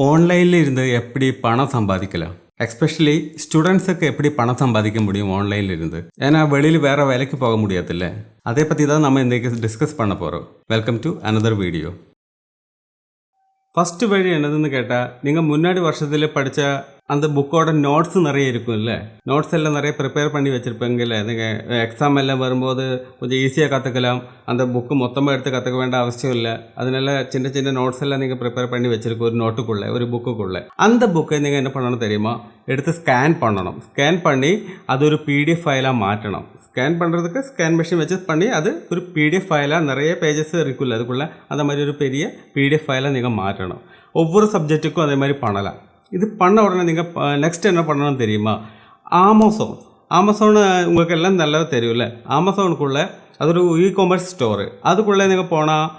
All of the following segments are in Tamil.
ஓன்லைனில் இருந்து எப்படி பணம் சம்பாதிக்கலாம், எஸ்பெஷலி ஸ்டூடெண்ட்ஸுக்கு எப்படி பணம் சம்பாதிக்க முடியும் ஓன்லைனில் இருந்து? ஏன்னா வெளியில் வேறு வேலைக்கு போக முடியாதுல்ல. அதை பற்றி தான் நம்ம இன்றைக்கி டிஸ்கஸ் பண்ண போகிறோம். Welcome to another video. First வழி என்னதுன்னு கேட்டால், நீங்கள் முன்னாடி வருஷத்தில் படித்த அந்த புக்கோட நோட்ஸ் நிறைய இருக்கும்ல. நோட்ஸ் எல்லாம் நிறைய ப்ரிப்பேர் பண்ணி வச்சுருப்பீங்கல்ல. நீங்கள் எக்ஸாம் எல்லாம் வரும்போது கொஞ்சம் ஈஸியாக கற்றுக்கலாம். அந்த புக்கு மொத்தமாக எடுத்து கற்றுக்க வேண்டிய அவசியம் இல்லை. அதனால சின்ன சின்ன நோட்ஸ் எல்லாம் நீங்கள் ப்ரிப்பேர் பண்ணி வச்சுருக்க ஒரு நோட்டுக்குள்ளே, ஒரு புக்குக்குள்ளே. அந்த புக்கை நீங்கள் என்ன பண்ணணும் தெரியுமா? எடுத்து ஸ்கேன் பண்ணணும். ஸ்கேன் பண்ணி அது ஒரு PDF ஃபைலாக மாற்றணும். ஸ்கேன் பண்ணுறதுக்கு ஸ்கேன் மிஷின் வச்சு பண்ணி அது ஒரு PDF ஃபைலாக நிறைய பேஜஸ் இருக்குல்ல, அதுக்குள்ளே அந்த மாதிரி ஒரு பெரிய PDF ஃபைலாக நீங்கள் மாற்றணும். ஒவ்வொரு சப்ஜெக்ட்டுக்கும் அதே மாதிரி பண்ணலாம். இது பண்ண உடனே நீங்கள் நெக்ஸ்ட் என்ன பண்ணணும்னு தெரியுமா? ஆமசோன் உங்களுக்கு எல்லாம் நல்லா தெரியும்ல. ஆமசோனுக்குள்ளே அது ஒரு இ-காமர்ஸ் ஸ்டோரு. அதுக்குள்ளே நீங்கள் போனால்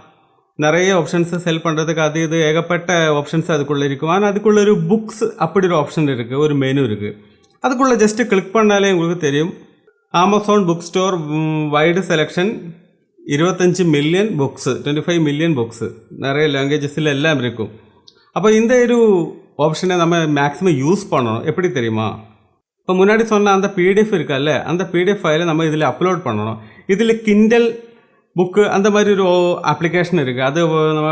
நிறைய ஆப்ஷன்ஸு செல் பண்ணுறதுக்கு அது இது ஏகப்பட்ட ஆப்ஷன்ஸ் அதுக்குள்ளே இருக்கும். ஆனால் அதுக்குள்ளே ஒரு புக்ஸ் அப்படி ஒரு ஆப்ஷன் இருக்குது, ஒரு மெனு இருக்குது. அதுக்குள்ளே ஜஸ்ட்டு கிளிக் பண்ணாலே உங்களுக்கு தெரியும், Amazon book store wide selection 25 million books, 25 million books, நிறைய லாங்குவேஜஸில் எல்லாம் இருக்கும். அப்போ இந்த ஒரு ஆப்ஷனை நம்ம மேக்ஸிமம் யூஸ் பண்ணணும். எப்படி தெரியுமா? இப்போ முன்னாடி சொன்ன அந்த PDF இருக்கல்ல, அந்த PDF ஃபைலை நம்ம இதில் அப்லோட் பண்ணணும். இதில் கிண்டல் புக்கு அந்த மாதிரி ஒரு அப்ளிகேஷன் இருக்குது. அது நம்ம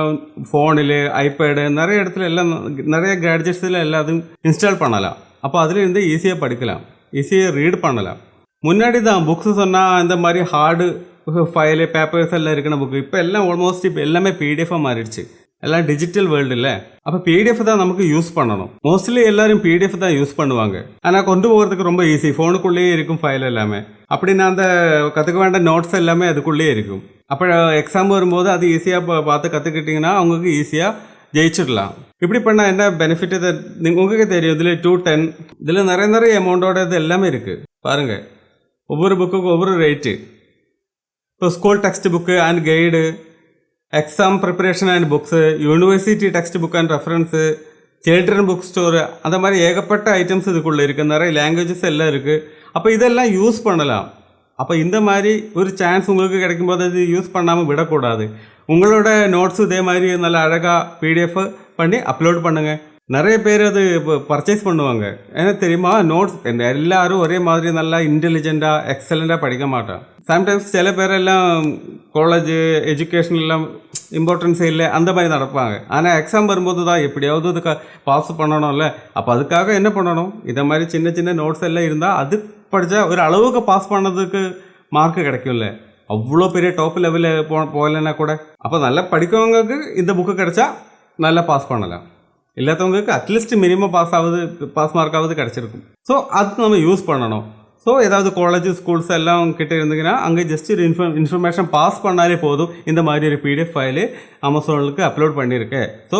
ஃபோனில், ஐபேடு நிறைய இடத்துல எல்லாம் நிறைய கேட்ஜெட்ஸில் எல்லாத்தையும் இன்ஸ்டால் பண்ணலாம். அப்போ அதிலிருந்து ஈஸியாக படிக்கலாம், ஈஸியாக ரீட் பண்ணலாம். முன்னாடி தான் புக்ஸு சொன்னால் இந்த மாதிரி ஹார்டு ஃபைலு பேப்பர்ஸ் எல்லாம் இருக்கிற புக்கு இப்போ எல்லாம் ஆல்மோஸ்ட் இப்போ எல்லாமே PDF மாறிடுச்சு. எல்லாம் டிஜிட்டல் வேர்ல்டு இல்லை. அப்போ PDF தான் நமக்கு யூஸ் பண்ணணும். மோஸ்ட்லி எல்லாரும் PDF தான் யூஸ் பண்ணுவாங்க. ஆனால் கொண்டு போகிறதுக்கு ரொம்ப ஈஸி, ஃபோனுக்குள்ளேயே இருக்கும் ஃபைல் எல்லாமே. அப்படின்னா அந்த கற்றுக்க வேண்டிய நோட்ஸ் எல்லாமே அதுக்குள்ளேயே இருக்கும். அப்போ எக்ஸாம் வரும்போது அது ஈஸியாக பார்த்து கற்றுக்கிட்டிங்கன்னா அவங்களுக்கு ஈஸியாக ஜெயிச்சிடலாம். இப்படி பண்ணால் என்ன பெனிஃபிட்? உங்களுக்கு தெரியும், இதில் 2, 10 இதில் நிறைய அமௌண்ட்டோட இது எல்லாமே இருக்குது. பாருங்கள், ஒவ்வொரு புக்குக்கும் ஒவ்வொரு ரேட்டு. இப்போ school text book and guide, exam preparation and books, university text book and reference, children book store, அந்த மாதிரி ஏகப்பட்ட ஐட்டம்ஸ் இதுக்குள்ளே இருக்குது. நிறைய லாங்குவேஜஸ் எல்லாம் இருக்குது. அப்போ இதெல்லாம் யூஸ் பண்ணலாம். அப்போ இந்த மாதிரி ஒரு சான்ஸ் உங்களுக்கு கிடைக்கும்போது இது யூஸ் பண்ணாமல் விடக்கூடாது. உங்களோட நோட்ஸு இதே மாதிரி நல்லா அழகாக PDF பண்ணி அப்லோட் பண்ணுங்கள். நிறைய பேர் அது இப்போ பர்ச்சேஸ் பண்ணுவாங்க. ஏன்னா தெரியுமா, நோட்ஸ் எல்லாரும் ஒரே மாதிரி நல்லா இன்டெலிஜென்ட்டாக எக்ஸலண்ட்டாக படிக்க மாட்டான். சம்டைம்ஸ் சில பேரெல்லாம் காலேஜ் எஜுகேஷன்லாம் இம்பார்ட்டன்ஸ் இல்லை, அந்த மாதிரி நடப்பாங்க. ஆனால் எக்ஸாம் வரும்போது தான் எப்படியாவது அதுக்கு பாஸ் பண்ணணும்ல. அப்போ அதுக்காக என்ன பண்ணணும்? இதை மாதிரி சின்ன சின்ன நோட்ஸ் எல்லாம் இருந்தால் அது படித்தா ஒரு அளவுக்கு பாஸ் பண்ணதுக்கு மார்க்கு கிடைக்கும்ல. அவ்வளோ பெரிய டாப் லெவலில் போகலைன்னா கூட. அப்போ நல்லா படிக்கிறவங்களுக்கு இந்த புக்கு கிடைச்சா நல்லா பாஸ் பண்ணலாம். இல்லாதவங்களுக்கு அட்லீஸ்ட் மினிமம் பாஸ் மார்க்காவது கிடச்சிருக்கும். ஸோ அது நம்ம யூஸ் பண்ணணும். ஸோ ஏதாவது காலேஜ் ஸ்கூல்ஸ் எல்லாம் கிட்ட இருந்தீங்கன்னா அங்கே ஜஸ்ட் ஒரு இன்ஃபர்மேஷன் பாஸ் பண்ணாலே போதும். இந்த மாதிரி ஒரு PDF ஃபைலு அமேசானுக்கு அப்லோட் பண்ணியிருக்கேன். ஸோ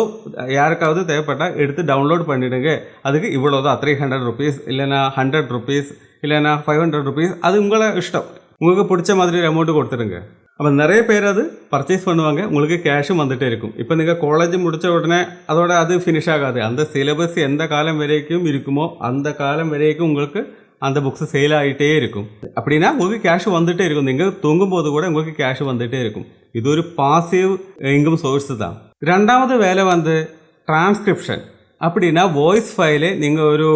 யாருக்காவது தேவைப்பட்டால் எடுத்து டவுன்லோட் பண்ணிவிடுங்க. அதுக்கு இவ்வளோதான், 300 rupees இல்லைனா 100 rupees இல்லைனா 500 rupees, அது உங்களை இஷ்டம். உங்களுக்கு பிடிச்ச மாதிரி ஒரு அமௌண்ட்டு கொடுத்துருங்க. அப்போ நிறைய பேர் அது பர்ச்சேஸ் பண்ணுவாங்க. உங்களுக்கு கேஷும் வந்துகிட்டே இருக்கும். இப்போ நீங்கள் காலேஜ் முடித்த உடனே அதோட அது ஃபினிஷ் ஆகாது. அந்த சிலபஸ் எந்த காலம் வரைக்கும் இருக்குமோ அந்த காலம் வரைக்கும் உங்களுக்கு அந்த புக்ஸ் சேல் ஆகிட்டே இருக்கும். அப்படின்னா உங்களுக்கு கேஷ் வந்துகிட்டே இருக்கும். நீங்கள் தூங்கும்போது கூட உங்களுக்கு கேஷ் வந்துகிட்டே இருக்கும். இது ஒரு பாசிவ் இன்கம் சோர்ஸு தான். ரெண்டாவது வேலை டிரான்ஸ்கிரிப்ஷன். அப்படின்னா வாய்ஸ் ஃபைலை நீங்கள் ஒரு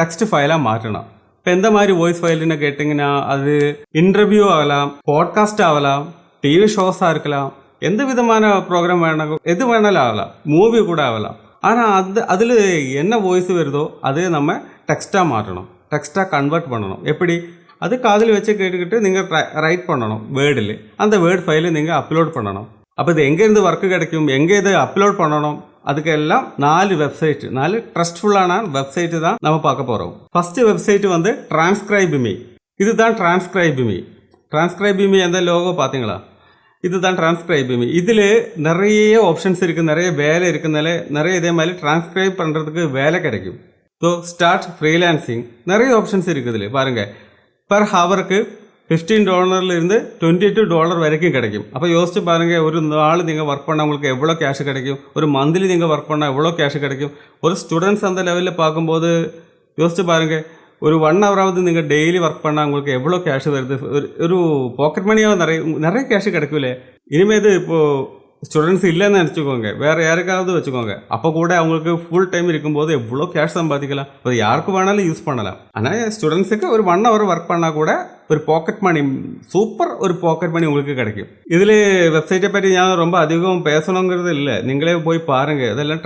டெக்ஸ்ட் ஃபைலாக மாற்றணும். இப்போ எந்த மாதிரி வாய்ஸ் ஃபைல்னு கேட்டிங்கன்னா, அது இன்டர்வியூ ஆகலாம், பாட்காஸ்ட் ஆகலாம், TV ஷோஸாக இருக்கலாம், எந்த விதமான ப்ரோக்ராம் வேணாலும், எது வேணாலும் ஆகலாம், மூவி கூட ஆகலாம். ஆனால் அதில் என்ன வாய்ஸ் வருதோ அது நம்ம டெக்ஸ்ட்டாக மாற்றணும், டெக்ஸ்ட்டாக கன்வெர்ட் பண்ணணும். எப்படி? அது காதில் வச்சு கேட்டுக்கிட்டு நீங்கள் ரைட் பண்ணணும் வேர்டில். அந்த வேர்ட் ஃபைலை நீங்கள் அப்லோட் பண்ணணும். அப்போ இது எங்கேருந்து ஒர்க்கு கிடைக்கும், எங்கே இது அப்லோட் பண்ணணும், அதுக்கெல்லாம் 4 வெப்சைட், 4 ட்ரஸ்ட்ஃபுல்லான வெப்சைட்டு தான் நம்ம பார்க்க போகிறோம். First website Transcribing. இது தான் Transcribing அந்த லோகோ பார்த்தீங்களா? இதுதான் Transcribing. இதில் நிறைய ஆப்ஷன்ஸ் இருக்குது, நிறைய வேலை இருக்குனால நிறைய இதே மாதிரி டிரான்ஸ்கிரைப் பண்ணுறதுக்கு வேலை கிடைக்கும். ஸோ ஸ்டார்ட் ஃப்ரீலான்சிங், நிறைய ஆப்ஷன்ஸ் இருக்குது இதில். பாருங்கள், பர் ஹவருக்கு $15 $22 வரைக்கும் கிடைக்கும். அப்போ யோசிச்சு பாருங்கள், ஒரு நாள் நீங்கள் ஒர்க் பண்ணால் உங்களுக்கு எவ்வளோ கேஷ் கிடைக்கும், ஒரு மந்த்லி நீங்கள் ஒர்க் பண்ணால் எவ்வளோ கேஷ் கிடைக்கும். ஒரு ஸ்டூடெண்ட்ஸ் அந்த லெவலில் பார்க்கும்போது யோசிச்சு பாருங்கள், ஒரு 1 ஹவராவது நீங்கள் டெய்லி ஒர்க் பண்ணால் உங்களுக்கு எவ்வளோ கேஷ் வருது. ஒரு பாக்கெட் மணியாக நிறைய கேஷ் கிடைக்கும்ல. இனிமேல் இப்போது ஸ்டூடெண்ட்ஸ் இல்லைன்னு நினச்சிக்கோங்க, வேறு யாருக்காவது வச்சுக்கோங்க. அப்போ கூட அவங்களுக்கு ஃபுல் டைம் இருக்கும்போது எவ்வளோ கேஷ் சம்பாதிக்கலாம். அது யாருக்கு வேணாலும் யூஸ் பண்ணலாம். ஆனால் ஸ்டூடெண்ட்ஸுக்கு ஒரு 1 hour ஒர்க் பண்ணால் கூட ஒரு பாக்கெட் மணி, சூப்பர் ஒரு பாக்கெட் மணி உங்களுக்கு கிடைக்கும். இதில் வெப்சைட்டை பற்றி நான் ரொம்ப அதிகம் பேசணுங்கிறது இல்லை, நீங்களே போய் பாருங்கள். இதெல்லாம்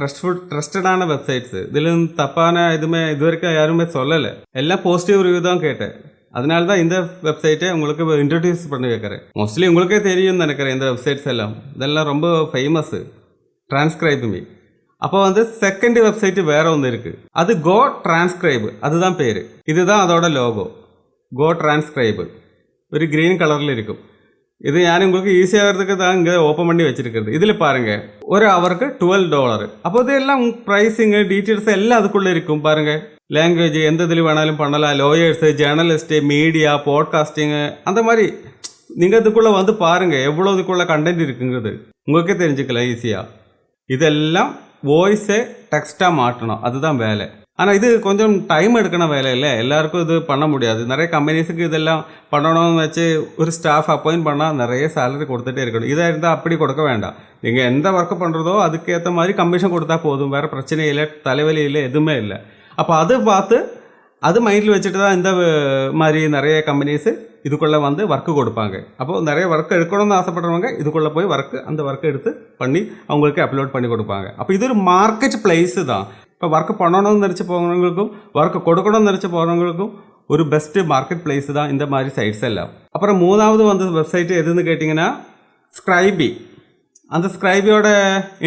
ட்ரஸ்டடான வெப்சைட்ஸு. இதில் தப்பான இதுவுமே இது வரைக்கும் யாருமே சொல்லலை, எல்லாம் பாசிட்டிவ் ரிவ்யூ தான் கேட்டேன். அதனால தான் இந்த வெப்சைட்டை உங்களுக்கு இன்ட்ரடியூஸ் பண்ணி வைக்கிறேன். மோஸ்ட்லி உங்களுக்கே தெரியும்னு நினைக்கிறேன் இந்த வெப்சைட்ஸ் எல்லாம். இதெல்லாம் ரொம்ப ஃபேமஸ்ஸு, டிரான்ஸ்கிரைபிங். அப்போ செகண்ட் வெப்சைட்டு வேறு ஒன்று இருக்குது, அது கோ டிரான்ஸ்கிரைபு, அதுதான் பேர். இதுதான் அதோட லோகோ, கோ டிரான்ஸ்கிரைபு. ஒரு க்ரீன் கலரில் இருக்கும். இது நான் உங்களுக்கு ஈஸியாகிறதுக்கு தான் இங்கே ஓப்பன் பண்ணி வச்சுருக்கிறது. இதில் பாருங்கள், ஒரு ஹவருக்கு $12. அப்போ இதெல்லாம் ப்ரைஸிங்கு டீட்டெயில்ஸ் எல்லாம் அதுக்குள்ளே இருக்கும். பாருங்கள், லாங்குவேஜ் எந்த இதில் வேணாலும் பண்ணலாம், லாயர்ஸு, ஜேர்னலிஸ்ட்டு, மீடியா, பாட்காஸ்டிங்கு, அந்த மாதிரி நீங்கள் இதுக்குள்ளே பாருங்கள் எவ்வளோ இதுக்குள்ளே கண்டென்ட் இருக்குங்கிறது உங்களுக்கே தெரிஞ்சுக்கலாம் ஈஸியாக. இதெல்லாம் வாய்ஸை டெக்ஸ்ட்டாக மாற்றணும், அதுதான் வேலை. ஆனால் இது கொஞ்சம் டைம் எடுக்கணும் வேலை இல்லை, எல்லாருக்கும் இது பண்ண முடியாது. நிறைய கம்பெனிஸுக்கு இதெல்லாம் பண்ணணும்னு வச்சு ஒரு ஸ்டாஃப் அப்பாயிண்ட் பண்ணால் நிறைய சேலரி கொடுத்துட்டே இருக்கணும். இதாக இருந்தால் அப்படி கொடுக்க வேண்டாம். நீங்கள் எந்த ஒர்க்கு பண்ணுறதோ அதுக்கேற்ற மாதிரி கமிஷன் கொடுத்தா போதும், வேறு பிரச்சனை இல்லை, தலைவலி இல்லை, எதுவுமே இல்லை. அப்போ அது பார்த்து அது மைண்டில் வச்சுட்டு தான் இந்த மாதிரி நிறைய கம்பெனிஸு இதுக்குள்ளே ஒர்க்கு கொடுப்பாங்க. அப்போது நிறைய ஒர்க்கு எடுக்கணும்னு ஆசைப்படுறவங்க இதுக்குள்ளே போய் அந்த ஒர்க்கை எடுத்து பண்ணி அவங்களுக்கு அப்லோட் பண்ணி கொடுப்பாங்க. அப்போ இது ஒரு மார்க்கெட் பிளேஸு தான். இப்போ ஒர்க்கு பண்ணணும்னு நினச்சி போகிறவங்களுக்கும் ஒர்க்கு கொடுக்கணும்னு நினச்சி போகிறவங்களுக்கும் ஒரு பெஸ்ட்டு மார்க்கெட் பிளேஸு தான் இந்த மாதிரி சைட்ஸ் எல்லாம். அப்புறம் மூணாவது வெப்சைட்டு எதுன்னு கேட்டிங்கன்னா ஸ்க்ரைபி. அந்த ஸ்க்ரைபியோட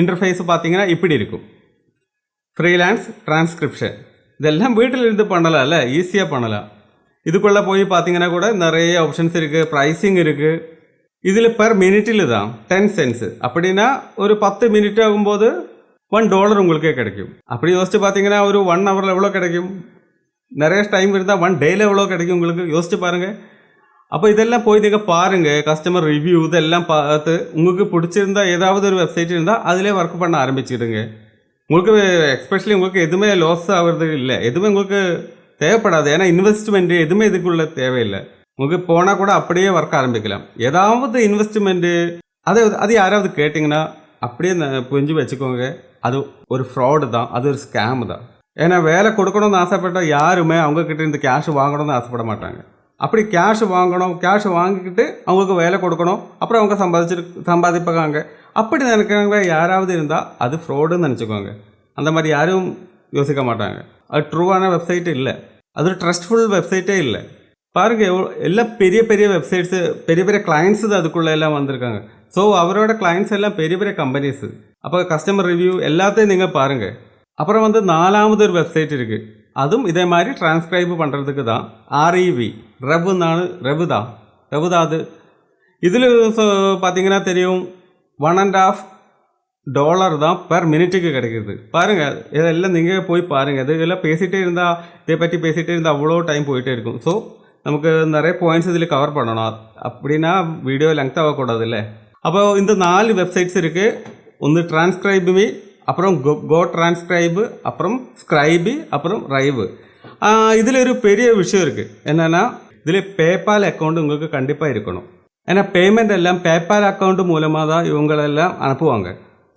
இன்டர்ஃபேஸ் பார்த்தீங்கன்னா இப்படி இருக்கும், ஃப்ரீலான்ஸ் டிரான்ஸ்கிரிப்ஷன். இதெல்லாம் வீட்டில் இருந்து பண்ணலாம்ல, ஈஸியாக பண்ணலாம். இதுக்குள்ளே போய் பார்த்தீங்கன்னா கூட நிறைய ஆப்ஷன்ஸ் இருக்குது, ப்ரைஸிங் இருக்குது. இதில் பெர் மினிட்டில் தான் 10 cents. அப்படின்னா ஒரு 10 minute ஆகும்போது $1 உங்களுக்கே கிடைக்கும். அப்படி யோசிச்சு பார்த்தீங்கன்னா ஒரு 1 hour எவ்வளோ கிடைக்கும், நிறைய டைம் இருந்தால் 1 day எவ்வளோ கிடைக்கும் உங்களுக்கு யோசிச்சு பாருங்கள். அப்போ இதெல்லாம் போய் நீங்கள் பாருங்கள், கஸ்டமர் ரிவ்யூ இதெல்லாம் பார்த்து உங்களுக்கு பிடிச்சிருந்தா ஏதாவது ஒரு வெப்சைட் இருந்தால் அதிலே ஒர்க் பண்ண ஆரம்பிச்சிடுங்க. உங்களுக்கு எஸ்பெஷலி உங்களுக்கு எதுவுமே லாஸ் ஆகிறது இல்லை, எதுவுமே உங்களுக்கு தேவைப்படாது. ஏன்னா இன்வெஸ்ட்மெண்ட்டு எதுவுமே இதுக்குள்ளே தேவையில்லை. உங்களுக்கு போனால் கூட அப்படியே ஒர்க் ஆரம்பிக்கலாம். ஏதாவது இன்வெஸ்ட்மெண்ட்டு அது யாராவது கேட்டிங்கன்னா அப்படியே புரிஞ்சு வச்சுக்கோங்க, அது ஒரு ஃப்ராடு தான், அது ஒரு ஸ்கேம் தான். ஏன்னா வேலை கொடுக்கணும்னு ஆசைப்பட்டால் யாருமே அவங்கக்கிட்ட இருந்து கேஷ் வாங்கணும்னு ஆசைப்பட மாட்டாங்க. அப்படி கேஷ் வாங்கிக்கிட்டு அவங்களுக்கு வேலை கொடுக்கணும், அப்புறம் அவங்க சம்பாதிப்பாங்க. அப்படி நினைக்கிறவங்க யாராவது இருந்தால் அது ஃப்ராடுன்னு நினச்சிக்கோங்க. அந்த மாதிரி யாரும் யோசிக்க மாட்டாங்க. அது ட்ரூவான வெப்சைட்டு இல்லை, அது ஒரு ட்ரஸ்ட்ஃபுல் வெப்சைட்டே இல்லை. பாருங்கள், எல்லாம் பெரிய பெரிய வெப்சைட்ஸு, பெரிய பெரிய கிளைண்ட்ஸு அதுக்குள்ளே எல்லாம் வந்திருக்காங்க. ஸோ அவரோட கிளைண்ட்ஸ் எல்லாம் பெரிய பெரிய கம்பெனிஸு. அப்போ கஸ்டமர் ரிவ்யூ எல்லாத்தையும் நீங்கள் பாருங்கள். அப்புறம் 4வது ஒரு வெப்சைட் இருக்குது, அதுவும் இதே மாதிரி டிரான்ஸ்கிரைப் பண்ணுறதுக்கு தான். REV ரெவு தான் அது. இதில் பார்த்தீங்கன்னா தெரியும், $1.5 தான் பெர் மினிட்டுக்கு கிடைக்கிது. பாருங்கள், இதெல்லாம் நீங்கள் போய் பாருங்கள். இதெல்லாம் பேசிகிட்டே இருந்தால், இதை பற்றி பேசிகிட்டே இருந்தால் அவ்வளோ டைம் போயிட்டே இருக்கும். ஸோ நமக்கு நிறைய பாயிண்ட்ஸ் இதில் கவர் பண்ணணும், அப்படின்னா வீடியோ லெங்க் ஆகக்கூடாது இல்லை. அப்போ இந்த 4 வெப்சைட்ஸ் இருக்குது. ஒன்று டிரான்ஸ்கிரைபி, அப்புறம் கோ டிரான்ஸ்கிரைபு, அப்புறம் ஸ்க்ரைபி, அப்புறம் ரைவு. இதில் ஒரு பெரிய விஷயம் இருக்குது, என்னென்னா இதில் பேபால் அக்கௌண்ட் உங்களுக்கு கண்டிப்பாக இருக்கணும். ஏன்னா பேமெண்ட் எல்லாம் பேபால் அக்கௌண்ட் மூலமாக தான் இவங்களெல்லாம் அனுப்புவாங்க.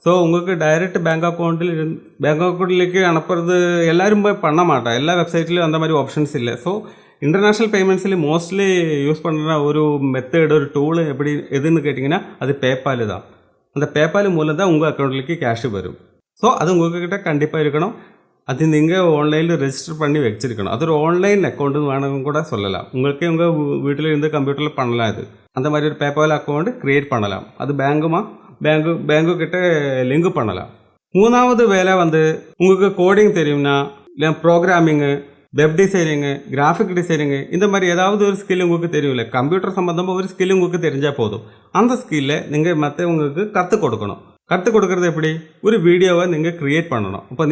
ஸோ உங்களுக்கு டைரெக்ட் பேங்க் அக்கௌண்ட்லேக்கு அனுப்புறது எல்லாரும் போய் பண்ண மாட்டா, எல்லா வெப்சைட்லேயும் அந்த மாதிரி ஆப்ஷன்ஸ் இல்லை. ஸோ இன்டர்நேஷ்னல் பேமெண்ட்ஸில் மோஸ்ட்லி யூஸ் பண்ணுற ஒரு மெத்தட், ஒரு டூல் எதுன்னு கேட்டிங்கன்னா அது பேபால் தான். அந்த பேபால் மூலம் தான் உங்கள் அக்கௌண்ட்லேக்கு கேஷ் வரும். ஸோ அது உங்கள்கிட்ட கண்டிப்பாக இருக்கணும். அது நீங்கள் ஆன்லைனில் ரெஜிஸ்டர் பண்ணி வச்சுருக்கணும். அது ஒரு ஆன்லைன் அக்கௌண்ட்டுன்னு வேணும்னு கூட சொல்லலாம். உங்களுக்கே உங்கள் வீட்டில் இருந்து கம்ப்யூட்டரில் பண்ணலாம். இது அந்த மாதிரி ஒரு பேபால் அக்கௌண்ட் க்ரியேட் பண்ணலாம். அது பேங்கு கிட்ட லிங்க் பண்ணலாம். 3வது வேலை உங்களுக்கு கோடிங் தெரியும்னா, இல்லை programming, web designing, graphic designing, இந்த மாதிரி ஏதாவது ஒரு ஸ்கில் உங்களுக்கு தெரியும்ல, கம்ப்யூட்டர் சம்மந்தமாக ஒரு ஸ்கில் உங்களுக்கு தெரிஞ்சால் போதும். அந்த ஸ்கில்லை நீங்கள் மற்றவங்களுக்கு கற்றுக் கொடுக்கணும். கற்றுக் கொடுக்குறது எப்படி, ஒரு வீடியோவை நீங்கள் க்ரியேட் பண்ணணும். இப்போ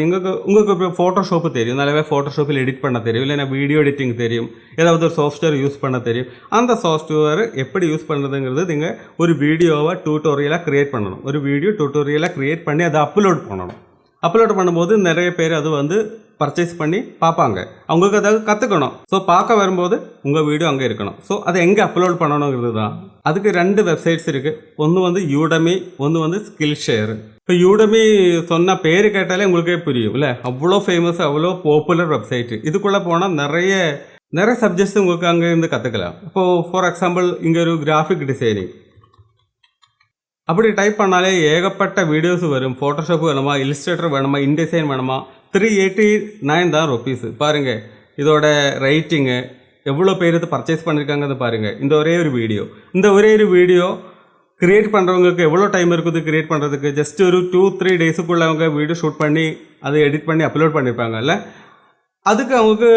உங்களுக்கு இப்போ ஃபோட்டோஷாப்பு தெரியும், நல்லாவே ஃபோட்டோஷாப்பில் எடிட் பண்ண தெரியும், இல்லைன்னா வீடியோ எடிட்டிங் தெரியும், ஏதாவது ஒரு சாஃப்ட்வேர் யூஸ் பண்ண தெரியும். அந்த சாஃப்ட்வேர் எப்படி யூஸ் பண்ணுறதுங்கிறது நீங்கள் ஒரு வீடியோவை டியூட்டோரியலாக க்ரியேட் பண்ணணும். ஒரு வீடியோ டியூட்டோரியலாக க்ரியேட் பண்ணி அதை அப்லோட் பண்ணணும். அப்லோட் பண்ணும்போது நிறைய பேர் அது பர்ச்சேஸ் பண்ணி பார்ப்பாங்க. அவங்களுக்கு அதை கற்றுக்கணும். ஸோ பார்க்க வரும்போது உங்கள் வீடியோ அங்கே இருக்கணும். ஸோ அதை எங்கே அப்லோட் பண்ணணுங்கிறது தான். அதுக்கு 2 வெப்சைட்ஸ் இருக்குது. ஒன்று வந்து யூடமி, ஒன்று வந்து ஸ்கில் ஷேர். இப்போ யூடமி சொன்ன பேர் கேட்டாலே உங்களுக்கே புரியும் இல்லை, அவ்வளோ ஃபேமஸ், அவ்வளோ பாப்புலர் வெப்சைட்டு. இதுக்குள்ளே போனால் நிறைய சப்ஜெக்ட்ஸ் உங்களுக்கு அங்கே இருந்து கற்றுக்கலாம். இப்போது ஃபார் எக்ஸாம்பிள் இங்கே ஒரு கிராஃபிக் டிசைனிங் அப்படி டைப் பண்ணாலே ஏகப்பட்ட வீடியோஸ் வரும். ஃபோட்டோஷாப் வேணுமா, இல்லஸ்ட்ரேட்டர் வேணுமா, இன்டிசைன் வேணுமா, 389 தான் ருபீஸ். பாருங்கள் இதோட ரேட்டிங்கு எவ்வளோ பேர் இது பர்ச்சேஸ் பண்ணியிருக்காங்கன்னு பாருங்கள். இந்த ஒரே ஒரு வீடியோ கிரியேட் பண்ணுறவங்களுக்கு எவ்வளோ டைம் இருக்குது கிரியேட் பண்ணுறதுக்கு. ஜஸ்ட் ஒரு 2-3 டேஸுக்குள்ளே அவங்க வீடியோ ஷூட் பண்ணி அதை எடிட் பண்ணி அப்லோட் பண்ணியிருப்பாங்கல்ல. அதுக்கு அவங்களுக்கு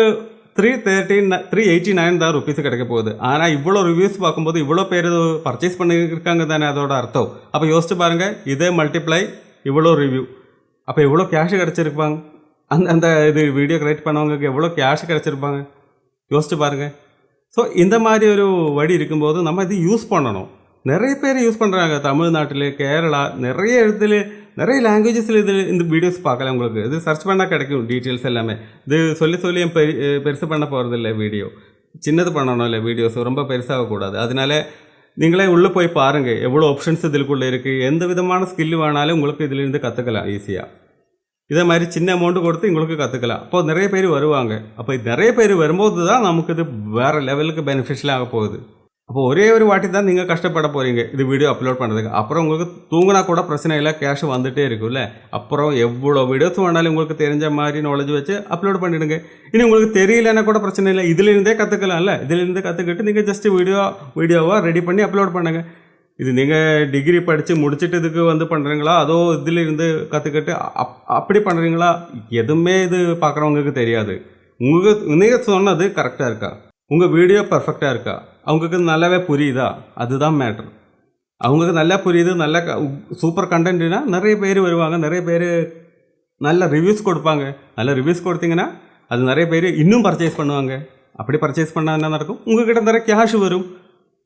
389 தான் ருபீஸ் கிடைக்க போகுது. ஆனால் இவ்வளோ ரிவ்யூஸ் பார்க்கும்போது இவ்வளோ பேர் பர்ச்சேஸ் பண்ணியிருக்காங்க தானே அதோட அர்த்தம். அப்போ யோசிச்சு பாருங்கள், இதே மல்டிப்ளை இவ்வளோ ரிவ்யூ, அப்போ எவ்வளோ கேஷ் கிடச்சிருப்பாங்க. அந்த இது வீடியோ கிரியேட் பண்ணவங்களுக்கு எவ்வளோ கேஷ் கிடச்சிருப்பாங்க யோசிச்சு பாருங்கள். ஸோ இந்த மாதிரி ஒரு வழி இருக்கும்போது நம்ம இது யூஸ் பண்ணணும். நிறைய பேர் யூஸ் பண்ணுறாங்க. தமிழ்நாட்டில், கேரளா, நிறைய இடத்துல நிறைய லாங்குவேஜஸில் இந்த வீடியோஸ் பார்க்கலாம். உங்களுக்கு இது சர்ச் பண்ணால் கிடைக்கும் டீட்டெயில்ஸ் எல்லாமே. இது சொல்லி என் பெருசு பண்ண போகிறதில்ல. வீடியோ சின்னது பண்ணணும் இல்லை, வீடியோஸ் ரொம்ப பெருசாகக்கூடாது. அதனால நீங்களே உள்ளே போய் பாருங்கள் எவ்வளோ ஆப்ஷன்ஸ் இதுக்குள்ளே இருக்குது. எந்த விதமான ஸ்கில் வேணாலும் உங்களுக்கு இதிலிருந்து கற்றுக்கலாம் ஈஸியாக. இதே மாதிரி சின்ன அமௌண்ட்டு கொடுத்து உங்களுக்கு கற்றுக்கலாம். அப்போது நிறைய பேர் வருவாங்க. அப்போ நிறைய பேர் வரும்போது தான் நமக்கு இது வேறு லெவலுக்கு பெனிஃபிஷியலாக போகுது. அப்போ ஒரே ஒரு வாட்டி தான் நீங்கள் கஷ்டப்பட போகிறீங்க இது வீடியோ அப்லோட் பண்ணுறதுக்கு. அப்புறம் உங்களுக்கு தூங்கினா கூட பிரச்சனை இல்லை, கேஷ் வந்துகிட்டே இருக்குல்ல. அப்புறம் எவ்வளோ வீடியோஸ் வேணாலும் உங்களுக்கு தெரிஞ்ச மாதிரி நாலேஜ் வச்சு அப்லோட் பண்ணிவிடுங்க. இனி உங்களுக்கு தெரியலன்னா கூட பிரச்சனை இல்லை, இதிலிருந்தே கற்றுக்கலாம்ல. இதிலிருந்து கற்றுக்கிட்டு நீங்கள் ஜஸ்ட் வீடியோவாக ரெடி பண்ணி அப்லோட் பண்ணுங்கள். இது நீங்கள் டிகிரி படித்து முடிச்சுட்டு இதுக்கு வந்து பண்ணுறீங்களா, அதோ இதிலிருந்து கற்றுக்கிட்டு அப்படி பண்ணுறீங்களா, எதுவுமே இது பார்க்குறவங்களுக்கு தெரியாது. நீங்கள் சொன்னது கரெக்டாக இருக்கா, உங்கள் வீடியோ பர்ஃபெக்டாக இருக்கா, அவங்களுக்கு நல்லாவே புரியுதா, அதுதான் மேட்ரு. அவங்களுக்கு நல்லா புரியுது, நல்ல சூப்பர் கண்டென்ட்னா நிறைய பேர் வருவாங்க, நிறைய பேர் நல்ல ரிவ்யூஸ் கொடுப்பாங்க. நல்ல ரிவ்யூஸ் கொடுத்தீங்கன்னா அது நிறைய பேர் இன்னும் பர்ச்சேஸ் பண்ணுவாங்க. அப்படி பர்ச்சேஸ் பண்ணால் என்ன நடக்கும், உங்கள்கிட்ட நிறைய கேஷ் வரும்.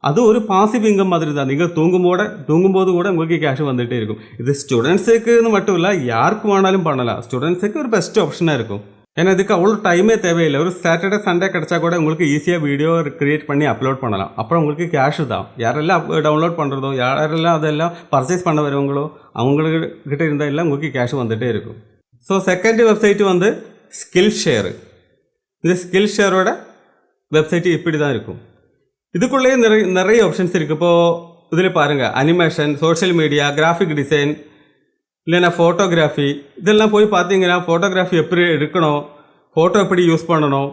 அது ஒரு பாசிவ் இன்கம் மாதிரி தான். நீங்கள் தூங்கும்போது கூட உங்களுக்கு கேஷ் வந்துகிட்டே இருக்கும். இது ஸ்டூடெண்ட்ஸுக்குன்னு மட்டும் இல்லை, யாருக்கு வேணாலும் பண்ணலாம். ஸ்டூடெண்ட்ஸுக்கு ஒரு பெஸ்ட் ஆப்ஷனாக இருக்கும். ஏன்னா இதுக்கு அவ்வளோ டைமே தேவையில்லை. ஒரு சாட்டர்டே சண்டே கிடச்சா கூட உங்களுக்கு ஈஸியாக வீடியோ க்ரியேட் பண்ணி அப்லோட் பண்ணலாம். அப்புறம் உங்களுக்கு கேஷு தான். யாரெல்லாம் டவுன்லோட் பண்ணுறதோ, யாரெல்லாம் அதெல்லாம் பர்ச்சேஸ் பண்ண வருவங்களோ அவங்கக்கிட்ட இருந்தால் எல்லாம் உங்களுக்கு கேஷ் வந்துகிட்டே இருக்கும். ஸோ செகண்ட் வெப்சைட்டு வந்து ஸ்கில் ஷேரு. இந்த ஸ்கில் ஷேரோட வெப்சைட்டு இப்படி தான் இருக்கும். இதுக்குள்ளேயே நிறைய ஆப்ஷன்ஸ் இருக்குது. இப்போது இதில் பாருங்கள், animation, social media, graphic design, இல்லைன்னா ஃபோட்டோகிராஃபி. இதெல்லாம் போய் பார்த்தீங்கன்னா ஃபோட்டோகிராஃபி எப்படி எடுக்கணும், ஃபோட்டோ எப்படி யூஸ் பண்ணணும்,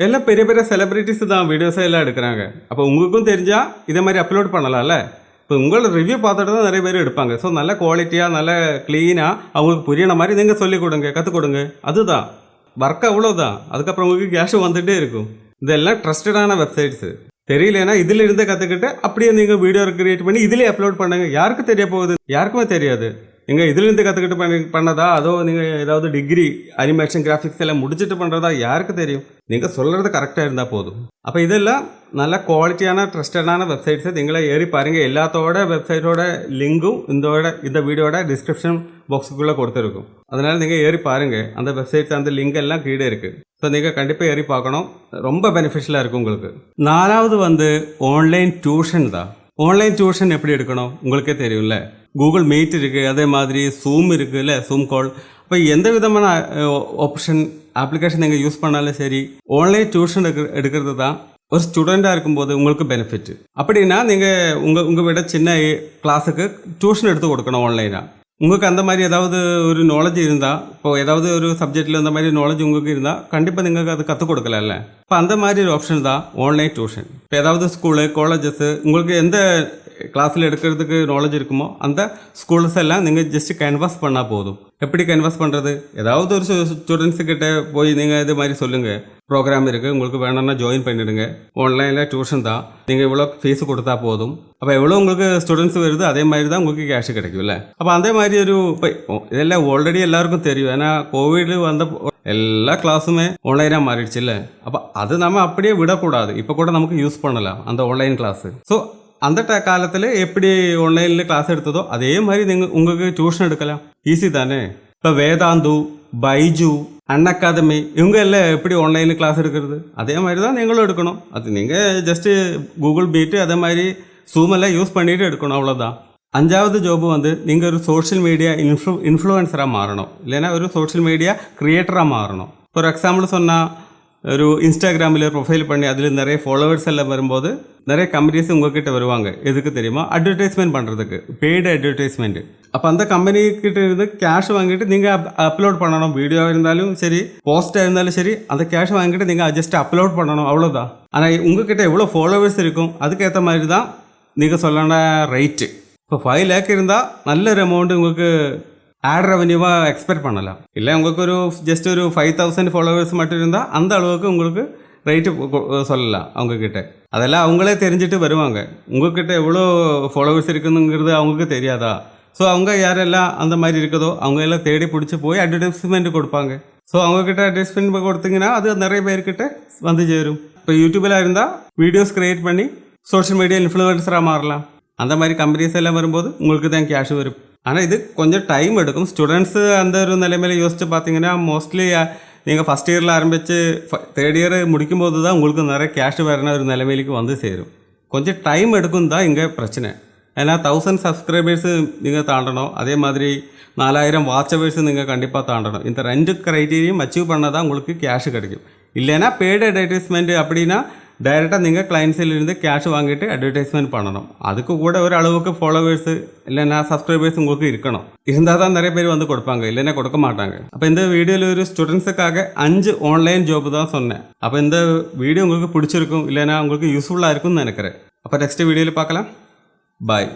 எல்லாம் பெரிய பெரிய செலிப்ரிட்டிஸ் தான் வீடியோஸை எல்லாம் எடுக்கிறாங்க. அப்போ உங்களுக்கும் தெரிஞ்சால் இதே மாதிரி அப்லோட் பண்ணலாம்ல. இப்போ உங்களோட ரிவ்யூ பார்த்துட்டு தான் நிறைய பேர் எடுப்பாங்க. ஸோ நல்ல குவாலிட்டியாக, நல்ல க்ளீனாக அவங்களுக்கு புரியிற மாதிரி நீங்கள் சொல்லிக் கொடுங்க, கற்றுக் கொடுங்க. அதுதான் ஒர்க், அவ்வளோதான். அதுக்கப்புறம் உங்களுக்கு கேஷ் வந்துகிட்டே இருக்கும். இதெல்லாம் ட்ரஸ்டடான வெப்சைட்ஸு. தெரியலனா இதில் இருந்தே கற்றுக்கிட்டு அப்படியே நீங்கள் வீடியோ கிரியேட் பண்ணி இதிலே அப்லோட் பண்ணுங்கள். யாருக்கு தெரிய போகுது, யாருக்குமே தெரியாது. நீங்கள் இதிலிருந்து கற்றுக்கிட்டு பண்ணதா, அதோ நீங்கள் ஏதாவது டிகிரி அனிமேஷன் கிராஃபிக்ஸ் எல்லாம் முடிச்சுட்டு பண்ணுறதா யாருக்கு தெரியும். நீங்கள் சொல்கிறது கரெக்டாக இருந்தால் போதும். அப்போ இதெல்லாம் நல்ல குவாலிட்டியான ட்ரஸ்டடான வெப்சைட்ஸை நீங்களே ஏறி பாருங்கள். எல்லாத்தோட வெப்சைட்டோட லிங்கும் இந்த வீடியோட டிஸ்கிரிப்ஷன் பாக்ஸுக்குள்ளே கொடுத்துருக்கும். அதனால் நீங்கள் ஏறி பாருங்கள். அந்த வெப்சைட்ஸ் அந்த லிங்க் எல்லாம் கீழே இருக்குது. ஸோ நீங்கள் கண்டிப்பாக ஏறி பார்க்கணும். ரொம்ப பெனிஃபிஷியலாக இருக்கும் உங்களுக்கு. 4வது வந்து ஆன்லைன் டியூஷன் தான். ஆன்லைன் டியூஷன் எப்படி எடுக்கணும் உங்களுக்கே தெரியும்ல. கூகுள் மீட் இருக்குது, அதே மாதிரி ஜூம் இருக்குதுல்ல, ஜூம் கால். இப்போ எந்த விதமான அப்ளிகேஷன் நீங்கள் யூஸ் பண்ணாலும் சரி, ஆன்லைன் டியூஷன் எடுக்கிறது தான் ஒரு ஸ்டூடெண்ட்டாக இருக்கும்போது உங்களுக்கு பெனிஃபிட். அப்படின்னா நீங்கள் உங்கள் விட சின்ன கிளாஸுக்கு டியூஷன் எடுத்து கொடுக்கணும் ஆன்லைனாக. உங்களுக்கு அந்த மாதிரி ஏதாவது ஒரு நாலேஜ் இருந்தால், இப்போது ஏதாவது ஒரு சப்ஜெக்டில் அந்த மாதிரி நாலேஜ் உங்களுக்கு இருந்தால் கண்டிப்பாக நீங்கள் அது கற்றுக் கொடுக்கலாம்ல. இப்போ அந்த மாதிரி ஒரு ஆப்ஷன் தான் ஆன்லைன் டியூஷன். இப்போ ஏதாவது ஸ்கூலு, காலேஜஸ்ஸு, உங்களுக்கு எந்த கிளாஸில் எடுக்கிறதுக்கு நாலேஜ் இருக்குமோ அந்த ஸ்கூல்ஸ் எல்லாம் நீங்கள் ஜஸ்ட் கேன்வாஸ் பண்ணால் போதும். எப்படி கேன்வாஸ் பண்ணுறது, ஏதாவது ஒரு ஸ்டூடெண்ட்ஸுக்கிட்ட போய் நீங்கள் இது மாதிரி சொல்லுங்கள், ப்ரோக்ராம் இருக்குது, உங்களுக்கு வேணும்னா ஜாயின் பண்ணிவிடுங்க, ஆன்லைனில் டியூஷன் தான், நீங்கள் இவ்வளோ ஃபீஸ் கொடுத்தா போதும். அப்போ எவ்வளோ உங்களுக்கு ஸ்டூடெண்ட்ஸ் வருது அதே மாதிரி தான் உங்களுக்கு கேஷ் கிடைக்கும்ல. அப்போ அதே மாதிரி ஒரு இப்போ இதெல்லாம் ஆல்ரெடி எல்லாருக்கும் தெரியும். ஏன்னா கோவிட் வந்த எல்லா கிளாஸுமே ஆன்லைனாக மாறிடுச்சு இல்லை. அப்போ அது நம்ம அப்படியே விடக்கூடாது. இப்போ கூட நமக்கு யூஸ் பண்ணலாம் அந்த ஆன்லைன் கிளாஸு. ஸோ அந்த காலத்தில் எப்படி ஆன்லைனில் கிளாஸ் எடுத்ததோ அதே மாதிரி நீங்கள் உங்களுக்கு டியூஷன் எடுக்கலாம். ஈஸி தானே. இப்போ வேதாந்து, பைஜு, அன் அகாதமி இவங்க எல்லாம் எப்படி ஆன்லைனில் கிளாஸ் எடுக்கிறது அதே மாதிரி தான் நீங்களும் எடுக்கணும். அது நீங்கள் ஜஸ்ட்டு கூகுள் மீட்டு அதே மாதிரி சூமெல்லாம் யூஸ் பண்ணிவிட்டு எடுக்கணும், அவ்வளோதான். 5வது ஜாபு வந்து நீங்கள் ஒரு சோஷியல் மீடியா இன்ஃப்ளூயன்சராக மாறணும், இல்லைன்னா ஒரு சோஷியல் மீடியா கிரியேட்டராக மாறணும். ஃபார் எக்ஸாம்பிள் சொன்னால் ஒரு இன்ஸ்டாகிராமில் ப்ரொஃபைல் பண்ணி அதில் நிறைய ஃபாலோவர்ஸ் எல்லாம் வரும்போது நிறைய கம்பெனிஸ் உங்ககிட்ட வருவாங்க. எதுக்கு தெரியுமா? அட்வர்டைஸ்மெண்ட் பண்ணுறதுக்கு, பெய்டு அட்வர்டைஸ்மெண்ட். அப்போ அந்த கம்பெனிக்கிட்ட இருந்து கேஷ் வாங்கிட்டு நீங்கள் அப்லோட் பண்ணணும். வீடியோ இருந்தாலும் சரி, போஸ்ட்டாக இருந்தாலும் சரி, அந்த கேஷ் வாங்கிட்டு நீங்கள் ஜஸ்ட் அப்லோட் பண்ணணும், அவ்வளோதான். ஆனால் உங்ககிட்ட எவ்வளோ ஃபாலோவர்ஸ் இருக்கும் அதுக்கேற்ற மாதிரி தான் நீங்கள் சொல்லணும் ரேட்டு. இப்போ 5 lakh இருந்தால் நல்ல ஒரு அமௌண்ட் உங்களுக்கு ஆட் ரெவன்யூவாக எக்ஸ்பெக்ட் பண்ணலாம். இல்லை உங்களுக்கு ஒரு ஜஸ்ட் ஒரு 5,000 ஃபாலோவர்ஸ் மட்டும் இருந்தால் அந்த அளவுக்கு உங்களுக்கு ரேட்டு சொல்லலாம் அவங்கக்கிட்ட. அதெல்லாம் அவங்களே தெரிஞ்சுட்டு வருவாங்க. உங்கள்கிட்ட எவ்வளோ ஃபாலோவர்ஸ் இருக்குதுங்கிறது அவங்களுக்கு தெரியாதா? ஸோ அவங்க யாரெல்லாம் அந்த மாதிரி இருக்குதோ அவங்க எல்லாம் தேடி பிடிச்சி போய் அட்வர்டைஸ்மெண்ட் கொடுப்பாங்க. ஸோ அவங்கக்கிட்ட அட்வர்டைஸ்மெண்ட் கொடுத்தீங்கன்னா அது நிறைய பேர்கிட்ட வந்து சேரும். இப்போ யூடியூபில் இருந்தால் வீடியோஸ் க்ரியேட் பண்ணி சோஷியல் மீடியா இன்ஃப்ளூயன்சராக மாறலாம். அந்த மாதிரி கம்பெனிஸ் எல்லாம் வரும்போது உங்களுக்கு தான் கேஷ் வரும். ஆனால் இது கொஞ்சம் டைம் எடுக்கும். ஸ்டூடெண்ட்ஸு அந்த ஒரு நிலைமையில் யோசித்து பார்த்தீங்கன்னா மோஸ்ட்லி நீங்கள் ஃபஸ்ட் இயரில் ஆரம்பித்து 3rd year முடிக்கும்போது தான் உங்களுக்கு நிறைய கேஷ் வரன ஒரு நிலைமையிലേക്ക് வந்து சேரும். கொஞ்சம் டைம் எடுக்கும் தான் இங்கே பிரச்சனை. ஏன்னா 1000 சப்ஸ்கிரைபர்ஸு நீங்கள் தாண்டணும், அதே மாதிரி 4000 வாட்சவர்ஸு நீங்கள் கண்டிப்பாக தாண்டணும். இந்த 2 க்ரைட்டீரியும் அச்சீவ் பண்ணால் தான் உங்களுக்கு கேஷ் கிடைக்கும். இல்லைன்னா பெய்டு அட்வர்டைஸ்மெண்ட் அப்படின்னா டைரெக்டாக நீங்கள் கிளைண்ட்ஸிலிருந்து கேஷ் வாங்கிட்டு அட்வர்டைஸ்மெண்ட் பண்ணணும். அதுக்கு கூட ஒரு அளவுக்கு ஃபாலோவர்ஸு இல்லைன்னா சப்ஸ்கிரைபர்ஸ் உங்களுக்கு இருக்கணும். இருந்தால் தான் நிறைய பேர் வந்து கொடுப்பாங்க, இல்லைன்னா கொடுக்க மாட்டாங்க. அப்போ இந்த வீடியோவில் ஒரு ஸ்டூடெண்ட்ஸுக்காக 5 ஆன்லைன் ஜாப் தான் சொன்னேன். அப்போ இந்த வீடியோ உங்களுக்கு பிடிச்சிருக்கும், இல்லைன்னா உங்களுக்கு யூஸ்ஃபுல்லாக இருக்கும்னு நினைக்கிறேன். அப்போ நெக்ஸ்ட் வீடியோவில் பார்க்கலாம். பாய்.